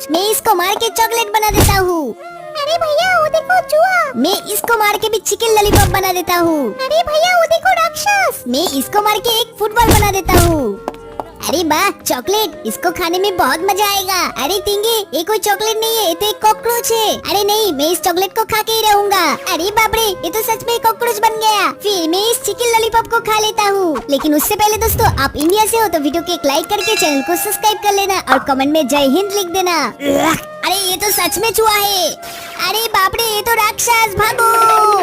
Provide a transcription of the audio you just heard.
Cockroach. मैं इसको मार के चॉकलेट बना देता हूँ। अरे भैया वो देखो चूहा। मैं इसको मार के भी चिकन लॉलीपॉप बना देता हूँ। अरे भैया वो देखो राक्षस। मैं इसको मार के एक फुटबॉल बना देता हूँ। अरे वाह चॉकलेट, इसको खाने में बहुत मजा आएगा। अरे टिंगी, ये कोई चॉकलेट नहीं है, ये तो एक कॉकरोच है। अरे नहीं, मैं इस चॉकलेट को खा के ही रहूंगा। अरे बाप रे, ये तो सच में कॉकरोच बन गया। फिर मैं इस चिकन लॉलीपॉप को खा लेता हूँ। लेकिन उससे पहले दोस्तों, आप इंडिया से हो तो वीडियो को एक लाइक करके चैनल को सब्सक्राइब कर लेना और कमेंट में जय हिंद लिख देना। अरे ये तो सच में चूहा है। अरे बाप रे, ये तो राक्षस, भागो।